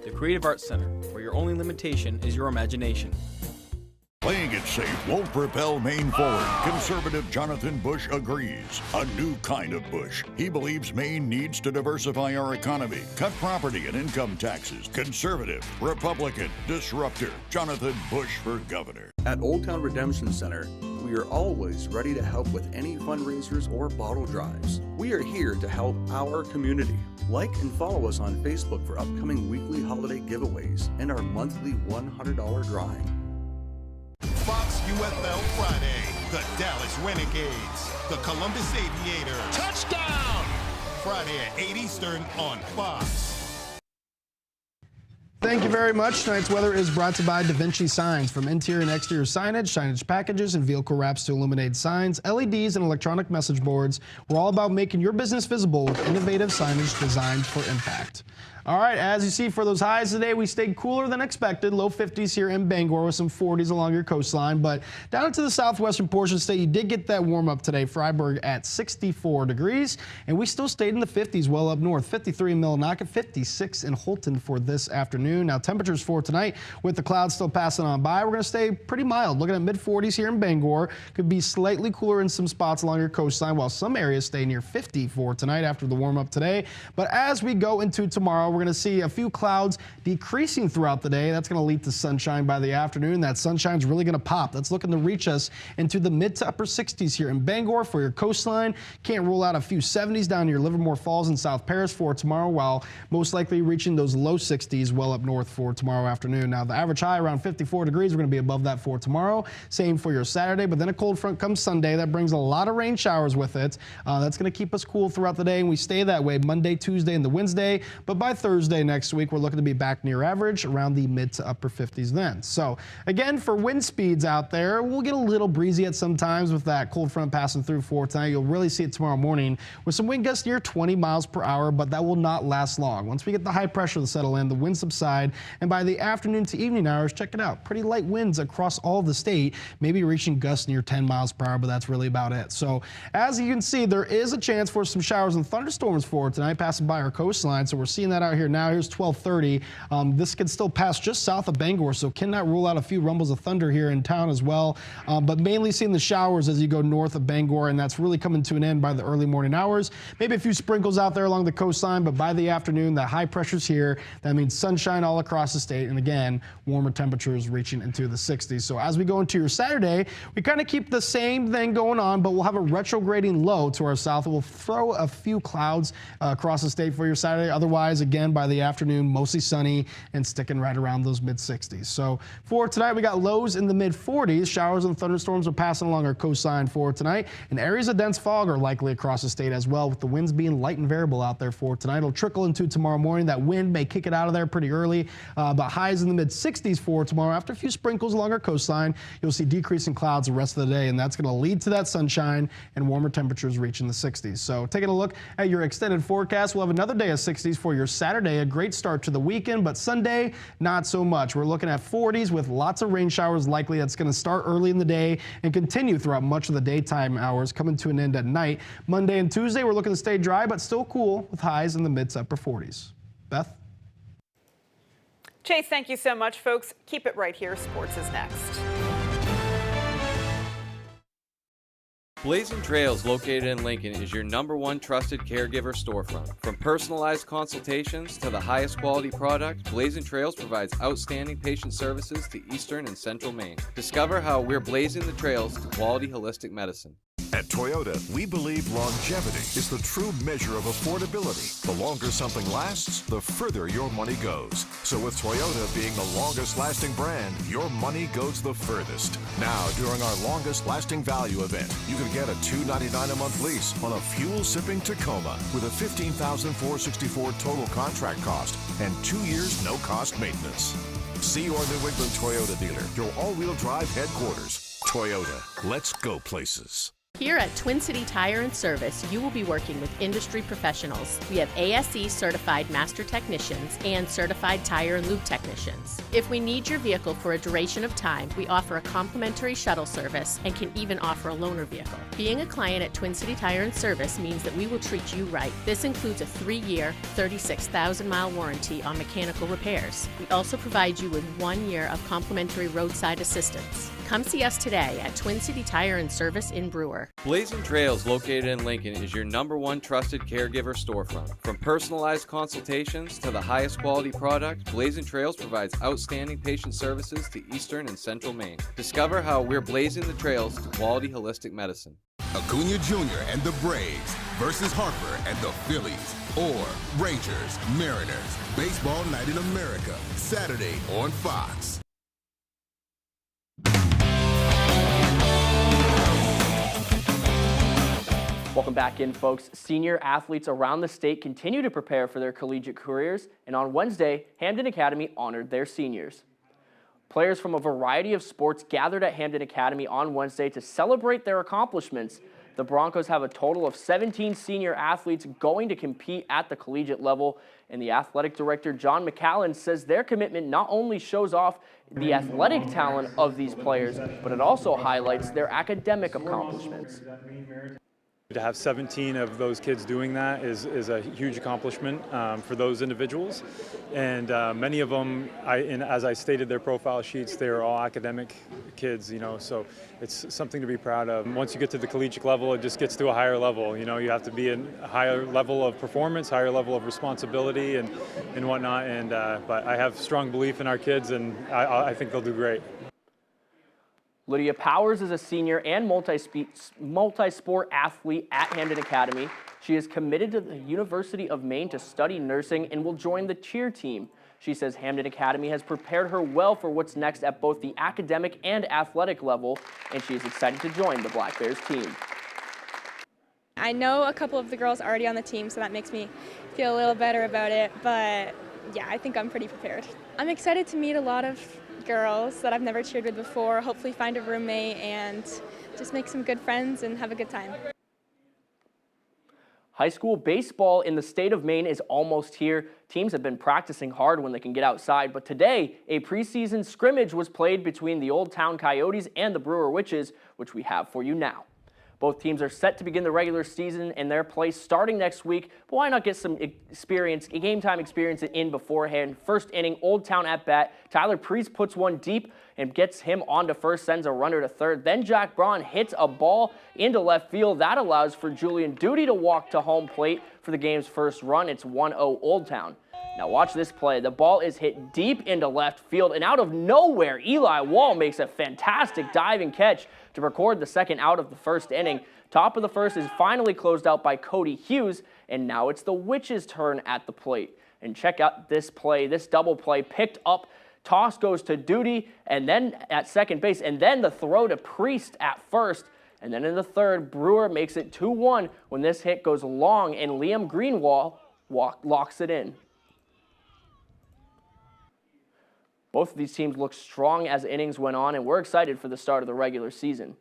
The Creative Arts Center, where your only limitation is your imagination. Playing it safe won't propel Maine forward. Conservative Jonathan Bush agrees. A new kind of Bush. He believes Maine needs to diversify our economy, cut property and income taxes. Conservative, Republican, disruptor, Jonathan Bush for governor. At Old Town Redemption Center, We are always ready to help with any fundraisers or bottle drives. We are here to help our community. Like and follow us on Facebook for upcoming weekly holiday giveaways and our monthly $100 drawing. Fox UFL Friday, the Dallas Renegades, the Columbus Aviators. Touchdown! Friday at 8 Eastern on Fox. Thank you very much. Tonight's weather is brought to you by Da Vinci Signs. From interior and exterior signage, signage packages, and vehicle wraps to illuminate signs, LEDs, and electronic message boards, we're all about making your business visible with innovative signage designed for impact. All right, as you see for those highs today, we stayed cooler than expected. Low 50s here in Bangor with some 40s along your coastline. But down into the southwestern portion of the state, you did get that warm up today. Freiburg at 64 degrees. And we still stayed in the 50s well up north. 53 in Millinocket, 56 in Holton for this afternoon. Now temperatures for tonight with the clouds still passing on by. We're going to stay pretty mild. Looking at mid 40s here in Bangor. Could be slightly cooler in some spots along your coastline, while some areas stay near 50 for tonight after the warm up today. But as we go into tomorrow, we're going to see a few clouds decreasing throughout the day. That's going to lead to sunshine by the afternoon. That sunshine's really going to pop. That's looking to reach us into the mid to upper 60s here in Bangor for your coastline. Can't rule out a few 70s down near Livermore Falls and South Paris for tomorrow, while most likely reaching those low 60s well up north for tomorrow afternoon. Now the average high around 54 degrees. We're going to be above that for tomorrow. Same for your Saturday, but then a cold front comes Sunday. That brings a lot of rain showers with it. That's going to keep us cool throughout the day, and we stay that way Monday, Tuesday, and the Wednesday. But by Thursday next week, we're looking to be back near average around the mid to upper 50s then. So again, for wind speeds out there, we'll get a little breezy at some times with that cold front passing through for tonight. You'll really see it tomorrow morning with some wind gusts near 20 miles per hour, but that will not last long. Once we get the high pressure to settle in, the winds subside, and by the afternoon to evening hours, check it out, pretty light winds across all the state, maybe reaching gusts near 10 miles per hour, but that's really about it. So as you can see, there is a chance for some showers and thunderstorms for tonight passing by our coastline. So we're seeing that out here now. Here's 12:30. This could still pass just south of Bangor, so cannot rule out a few rumbles of thunder here in town as well. But mainly seeing the showers as you go north of Bangor, and that's really coming to an end by the early morning hours. Maybe a few sprinkles out there along the coastline, but by the afternoon, the high pressure's here. That means sunshine all across the state, and again, warmer temperatures reaching into the 60s. So as we go into your Saturday, we kind of keep the same thing going on, but we'll have a retrograding low to our south. We'll throw a few clouds across the state for your Saturday. Otherwise, again, by the afternoon, mostly sunny and sticking right around those mid 60s. So for tonight, we got lows in the mid 40s. Showers and thunderstorms are passing along our coastline for tonight, and areas of dense fog are likely across the state as well, with the winds being light and variable out there for tonight. It'll trickle into tomorrow morning. That wind may kick it out of there pretty early, but highs in the mid 60s for tomorrow. After a few sprinkles along our coastline, you'll see decreasing clouds the rest of the day, and that's going to lead to that sunshine and warmer temperatures reaching the 60s. So taking a look at your extended forecast, we'll have another day of 60s for your Saturday. A great start to the weekend, but Sunday, not so much. We're looking at 40s with lots of rain showers likely. That's going to start early in the day and continue throughout much of the daytime hours, coming to an end at night. Monday and Tuesday, we're looking to stay dry, but still cool with highs in the mid to upper 40s. Beth? Chase, thank you so much, folks. Keep it right here. Sports is next. Blazing Trails, located in Lincoln, is your #1 trusted caregiver storefront. From personalized consultations to the highest quality product, Blazing Trails provides outstanding patient services to Eastern and Central Maine. Discover how we're blazing the trails to quality holistic medicine. At Toyota, we believe longevity is the true measure of affordability. The longer something lasts, the further your money goes. So with Toyota being the longest lasting brand, your money goes the furthest. Now, during our longest lasting value event, you can get a $299 a month lease on a fuel-sipping Tacoma with a $15,464 total contract cost and 2 years no-cost maintenance. See your New England Toyota dealer, your all-wheel drive headquarters. Toyota, let's go places. Here at Twin City Tire and Service, you will be working with industry professionals. We have ASE certified master technicians and certified tire and lube technicians. If we need your vehicle for a duration of time, we offer a complimentary shuttle service and can even offer a loaner vehicle. Being a client at Twin City Tire and Service means that we will treat you right. This includes a 3-year, 36,000-mile warranty on mechanical repairs. We also provide you with 1 year of complimentary roadside assistance. Come see us today at Twin City Tire and Service in Brewer. Blazing Trails, located in Lincoln, is your #1 trusted caregiver storefront. From personalized consultations to the highest quality product, Blazing Trails provides outstanding patient services to Eastern and Central Maine. Discover how we're blazing the trails to quality holistic medicine. Acuna Jr. and the Braves versus Harper and the Phillies. Or Rangers, Mariners. Baseball Night in America. Saturday on Fox. Welcome back in, folks. Senior athletes around the state continue to prepare for their collegiate careers, and on Wednesday, Hamden Academy honored their seniors. Players from a variety of sports gathered at Hamden Academy on Wednesday to celebrate their accomplishments. The Broncos have a total of 17 senior athletes going to compete at the collegiate level, and the athletic director, John McCallan, says their commitment not only shows off the athletic talent of these players, but it also highlights their academic accomplishments. To have 17 of those kids doing that is a huge accomplishment for those individuals, and many of them, as I stated their profile sheets, they're all academic kids, so it's something to be proud of. Once you get to the collegiate level, it just gets to a higher level. You have to be in a higher level of performance, higher level of responsibility, and whatnot. But I have strong belief in our kids, and I think they'll do great. Lydia Powers is a senior and multi-sport athlete at Hamden Academy. She is committed to the University of Maine to study nursing and will join the cheer team. She says Hamden Academy has prepared her well for what's next at both the academic and athletic level, and she is excited to join the Black Bears team. I know a couple of the girls already on the team, so that makes me feel a little better about it, but yeah, I think I'm pretty prepared. I'm excited to meet a lot of girls that I've never cheered with before, hopefully find a roommate and just make some good friends and have a good time. High school baseball in the state of Maine is almost here. Teams have been practicing hard when they can get outside, but today a preseason scrimmage was played between the Old Town Coyotes and the Brewer Witches, which we have for you now. Both teams are set to begin the regular season in their place starting next week, but why not get some game time experience in beforehand? First inning, Old Town at bat. Tyler Priest puts one deep and gets him on to first, sends a runner to third. Then Jack Braun hits a ball into left field. That allows for Julian Duty to walk to home plate for the game's first run. It's 1-0 Old Town. Now watch this play. The ball is hit deep into left field, and out of nowhere, Eli Wall makes a fantastic diving catch to record the second out of the first inning. Top of the first is finally closed out by Cody Hughes, and now it's the Witches' turn at the plate. And check out this play, this double play picked up. Toss goes to Duty, and then at second base, and then the throw to Priest at first. And then in the third, Brewer makes it 2-1 when this hit goes long, and Liam Greenwald locks it in. Both of these teams look strong as innings went on, and we're excited for the start of the regular season.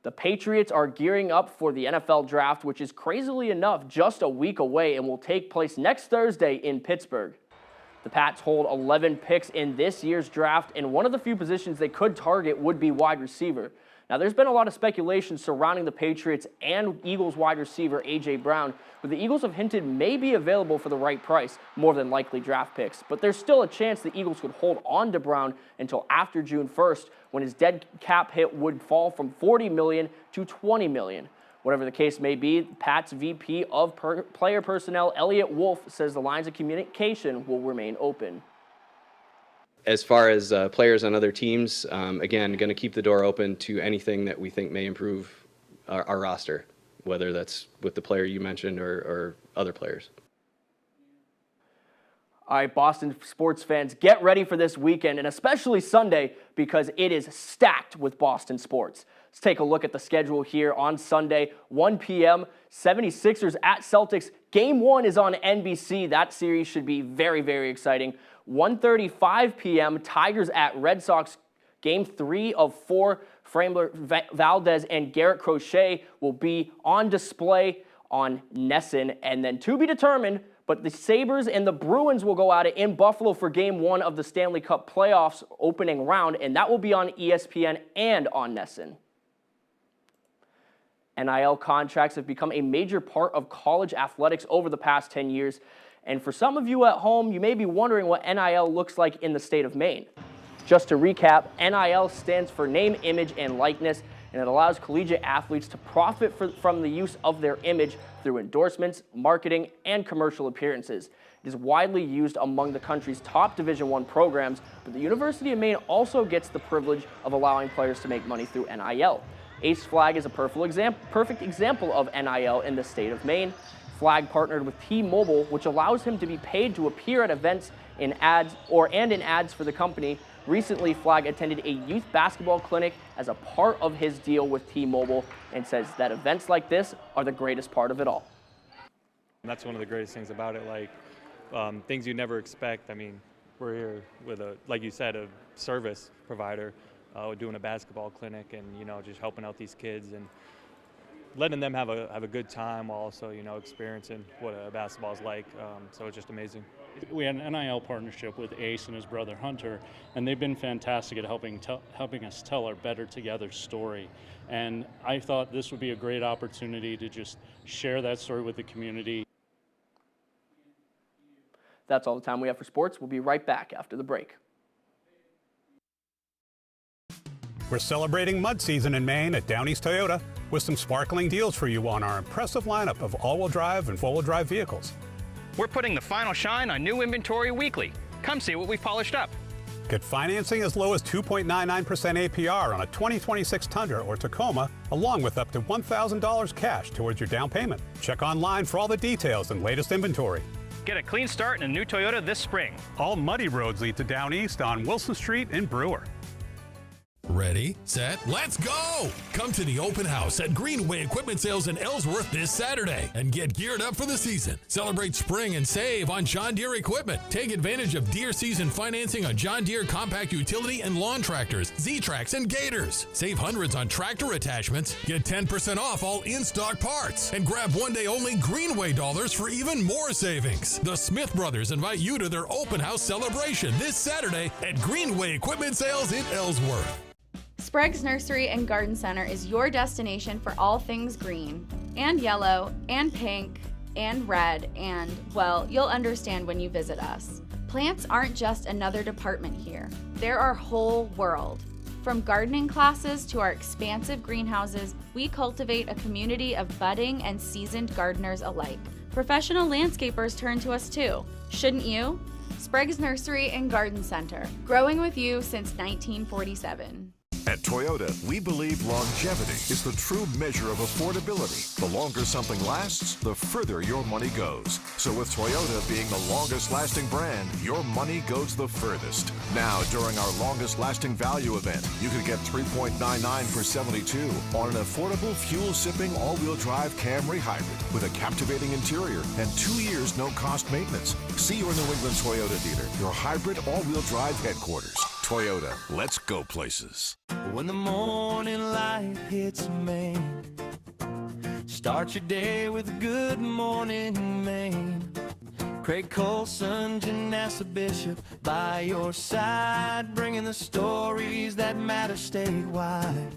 The Patriots are gearing up for the NFL draft, which is crazily enough just a week away and will take place next Thursday in Pittsburgh. The Pats hold 11 picks in this year's draft, and one of the few positions they could target would be wide receiver. Now, there's been a lot of speculation surrounding the Patriots and Eagles wide receiver A.J. Brown, but the Eagles have hinted may be available for the right price, more than likely draft picks. But there's still a chance the Eagles could hold on to Brown until after June 1st, when his dead cap hit would fall from $40 million to $20 million. Whatever the case may be, Pats VP of Player Personnel, Elliot Wolf, says the lines of communication will remain open. As far as players on other teams, again, going to keep the door open to anything that we think may improve our roster, whether that's with the player you mentioned or other players. All right, Boston sports fans, get ready for this weekend, and especially Sunday, because it is stacked with Boston sports. Let's take a look at the schedule here on Sunday, 1 p.m., 76ers at Celtics. Game 1 is on NBC. That series should be very, very exciting. 1:35 p.m., Tigers at Red Sox. Game 3 of 4, Framber Valdez and Garrett Crochet will be on display on NESN. And then to be determined, but the Sabres and the Bruins will go at it in Buffalo for Game 1 of the Stanley Cup playoffs opening round, and that will be on ESPN and on NESN. NIL contracts have become a major part of college athletics over the past 10 years. And for some of you at home, you may be wondering what NIL looks like in the state of Maine. Just to recap, NIL stands for name, image, and likeness, and it allows collegiate athletes to profit from the use of their image through endorsements, marketing, and commercial appearances. It is widely used among the country's top Division I programs, but the University of Maine also gets the privilege of allowing players to make money through NIL. Ace Flag is a perfect example of NIL in the state of Maine. Flag partnered with T-Mobile, which allows him to be paid to appear at events in ads for the company. Recently, Flag attended a youth basketball clinic as a part of his deal with T-Mobile and says that events like this are the greatest part of it all. And that's one of the greatest things about it, like things you never expect. I mean, we're here with like you said, a service provider doing a basketball clinic and, just helping out these kids and letting them have a good time while also, experiencing what a basketball is like. So it's just amazing. We had an NIL partnership with Ace and his brother Hunter, and they've been fantastic at helping us tell our Better Together story. And I thought this would be a great opportunity to just share that story with the community. That's all the time we have for sports. We'll be right back after the break. We're celebrating mud season in Maine at Down East Toyota with some sparkling deals for you on our impressive lineup of all-wheel drive and four-wheel drive vehicles. We're putting the final shine on new inventory weekly. Come see what we've polished up. Get financing as low as 2.99% APR on a 2026 Tundra or Tacoma, along with up to $1,000 cash towards your down payment. Check online for all the details and latest inventory. Get a clean start in a new Toyota this spring. All muddy roads lead to Down East on Wilson Street in Brewer. Ready, set, let's go! Come to the open house at Greenway Equipment Sales in Ellsworth this Saturday and get geared up for the season. Celebrate spring and save on John Deere equipment. Take advantage of Deere season financing on John Deere compact utility and lawn tractors, Z-Tracks, and Gators. Save hundreds on tractor attachments. Get 10% off all in-stock parts. And grab one-day only Greenway dollars for even more savings. The Smith Brothers invite you to their open house celebration this Saturday at Greenway Equipment Sales in Ellsworth. Sprague's Nursery and Garden Center is your destination for all things green, and yellow, and pink, and red, and, well, you'll understand when you visit us. Plants aren't just another department here. They're our whole world. From gardening classes to our expansive greenhouses, we cultivate a community of budding and seasoned gardeners alike. Professional landscapers turn to us too. Shouldn't you? Sprague's Nursery and Garden Center, growing with you since 1947. At Toyota, we believe longevity is the true measure of affordability. The longer something lasts, the further your money goes. So with Toyota being the longest lasting brand, your money goes the furthest. Now, during our longest lasting value event, you could get $3.99 for 72 on an affordable fuel-sipping all-wheel drive Camry hybrid with a captivating interior and 2 years no-cost maintenance. See your New England Toyota dealer, your hybrid all-wheel drive headquarters. Toyota, let's go places. When the morning light hits Maine, start your day with a good morning, Maine. Craig Colson, Janessa Bishop by your side, bringing the stories that matter statewide.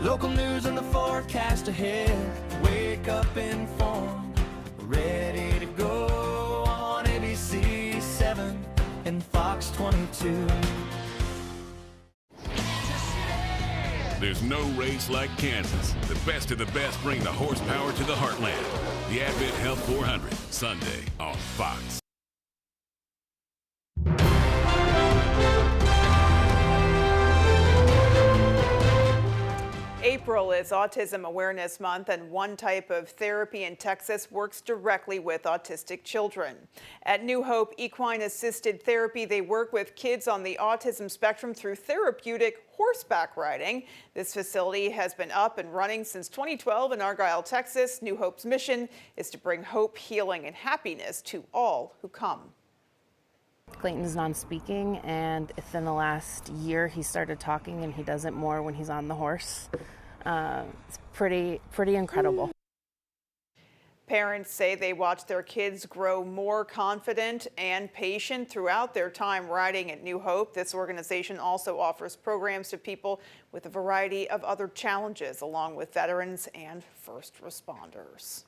Local news and the forecast ahead. Wake up informed, ready to go on ABC 7 and Fox 22. There's no race like Kansas. The best of the best bring the horsepower to the heartland. The Advent Health 400, Sunday on Fox. April is Autism Awareness Month, and one type of therapy in Texas works directly with autistic children. At New Hope Equine Assisted Therapy, they work with kids on the autism spectrum through therapeutic horseback riding. This facility has been up and running since 2012 in Argyle, Texas. New Hope's mission is to bring hope, healing, and happiness to all who come. Clayton's non-speaking, and within the last year he started talking, and he does it more when he's on the horse. It's pretty incredible. Parents say they watch their kids grow more confident and patient throughout their time riding at New Hope. This organization also offers programs to people with a variety of other challenges, along with veterans and first responders.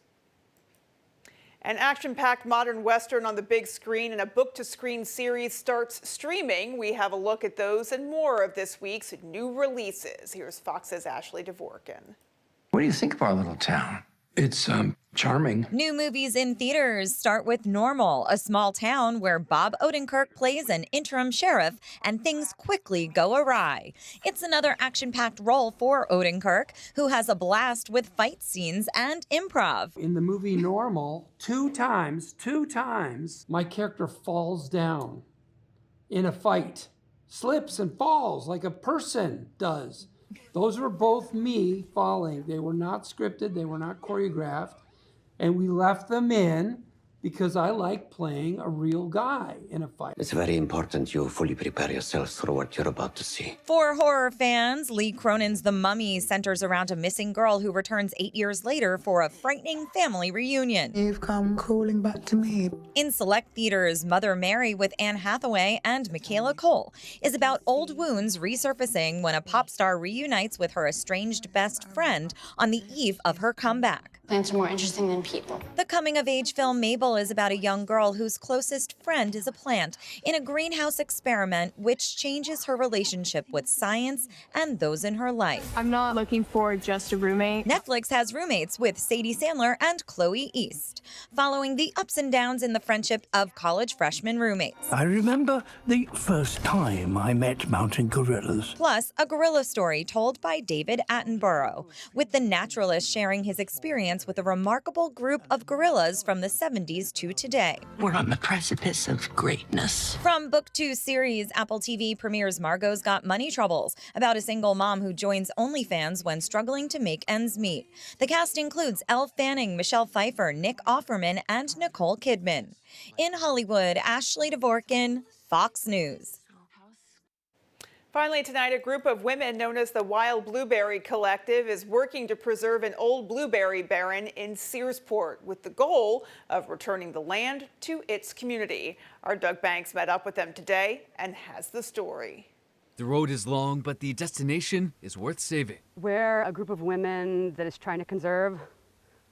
An action-packed modern Western on the big screen and a book-to-screen series starts streaming. We have a look at those and more of this week's new releases. Here's Fox's Ashley Dvorkin. What do you think of our little town? It's charming. New movies in theaters start with Normal, a small town where Bob Odenkirk plays an interim sheriff and things quickly go awry. It's another action-packed role for Odenkirk, who has a blast with fight scenes and improv. In the movie Normal, two times, my character falls down in a fight, slips and falls like a person does. Those were both me falling. They were not scripted, they were not choreographed, and we left them in because I like playing a real guy in a fight. It's very important you fully prepare yourselves for what you're about to see. For horror fans, Lee Cronin's The Mummy centers around a missing girl who returns 8 years later for a frightening family reunion. You've come calling back to me. In select theaters, Mother Mary with Anne Hathaway and Michaela Cole is about old wounds resurfacing when a pop star reunites with her estranged best friend on the eve of her comeback. Plants are more interesting than people. The coming-of-age film Mabel is about a young girl whose closest friend is a plant in a greenhouse experiment which changes her relationship with science and those in her life. I'm not looking for just a roommate. Netflix has Roommates with Sadie Sandler and Chloe East, following the ups and downs in the friendship of college freshman roommates. I remember the first time I met mountain gorillas. Plus, a gorilla story told by David Attenborough, with the naturalist sharing his experience with a remarkable group of gorillas from the 70s to today. We're on the precipice of greatness. From book to series, Apple TV premieres Margot's Got Money Troubles, about a single mom who joins OnlyFans when struggling to make ends meet. The cast includes Elle Fanning, Michelle Pfeiffer, Nick Offerman, and Nicole Kidman. In Hollywood, Ashley Dvorkin, Fox News. Finally tonight, a group of women known as the Wild Blueberry Collective is working to preserve an old blueberry barren in Searsport with the goal of returning the land to its community. Our Doug Banks met up with them today and has the story. The road is long, but the destination is worth saving. We're a group of women that is trying to conserve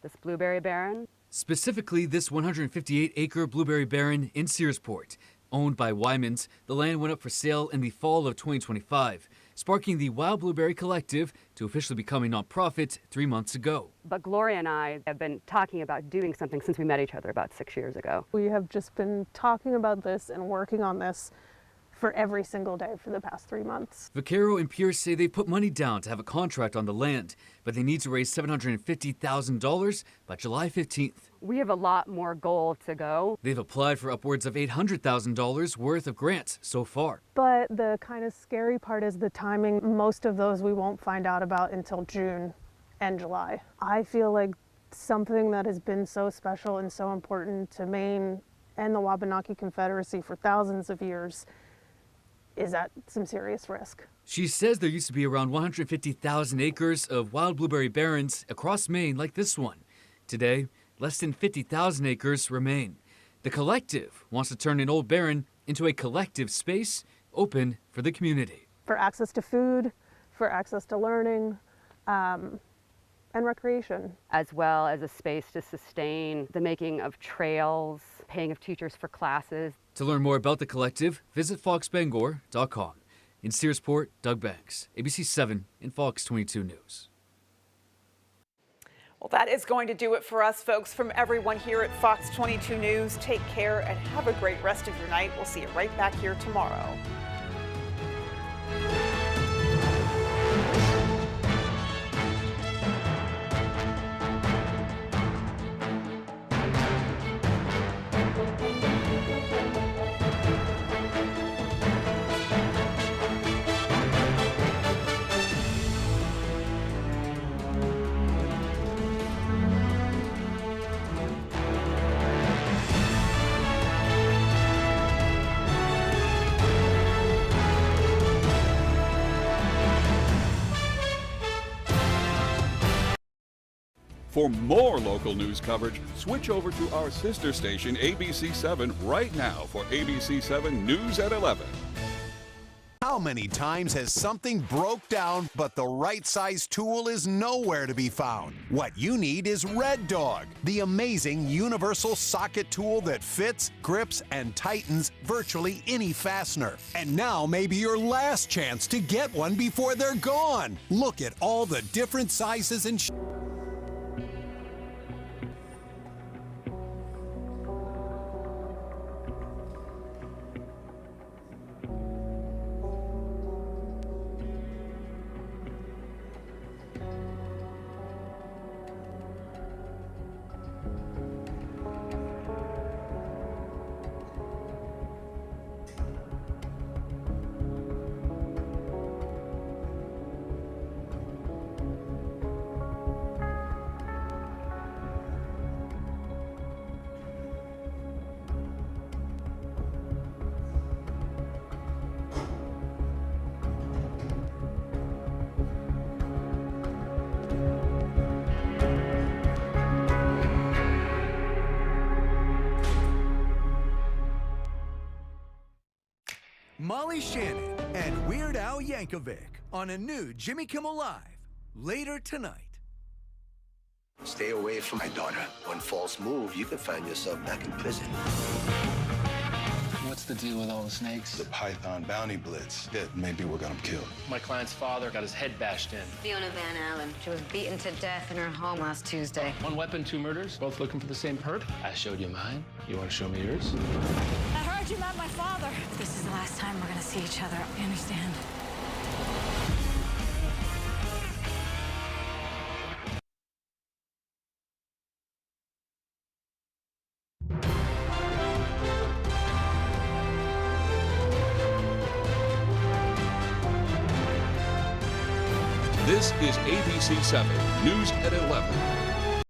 this blueberry barren. Specifically, this 158-acre blueberry barren in Searsport. Owned by Wyman's, the land went up for sale in the fall of 2025, sparking the Wild Blueberry Collective to officially become a nonprofit 3 months ago. But Gloria and I have been talking about doing something since we met each other about 6 years ago. We have just been talking about this and working on this for every single day for the past 3 months. Vaquero and Pierce say they put money down to have a contract on the land, but they need to raise $750,000 by July 15th. We have a lot more goal to go. They've applied for upwards of $800,000 worth of grants so far. But the kind of scary part is the timing. Most of those we won't find out about until June and July. I feel like something that has been so special and so important to Maine and the Wabanaki Confederacy for thousands of years is at some serious risk. She says there used to be around 150,000 acres of wild blueberry barrens across Maine like this one. Today, less than 50,000 acres remain. The collective wants to turn an old barren into a collective space open for the community. For access to food, for access to learning, and recreation. As well as a space to sustain the making of trails, paying of teachers for classes. To learn more about the collective, visit foxbangor.com. In Searsport, Doug Banks, ABC 7 and Fox 22 News. Well, that is going to do it for us, folks. From everyone here at Fox 22 News, take care and have a great rest of your night. We'll see you right back here tomorrow. For more local news coverage, switch over to our sister station, ABC 7, right now for ABC 7 News at 11. How many times has something broke down, but the right size tool is nowhere to be found? What you need is Red Dog, the amazing universal socket tool that fits, grips, and tightens virtually any fastener. And now may be your last chance to get one before they're gone. Look at all the different sizes and Molly Shannon and Weird Al Yankovic on a new Jimmy Kimmel Live later tonight. Stay away from my daughter. One false move, you could find yourself back in prison. What's the deal with all the snakes? The Python bounty blitz. That maybe we're gonna kill. My client's father got his head bashed in. Fiona Van Allen. She was beaten to death in her home last Tuesday. One weapon, 2 murders, both looking for the same perp. I showed you mine. You want to show me yours? I heard you met my father. This is the last time we're gonna see each other. You understand? This is ABC 7 News at 11.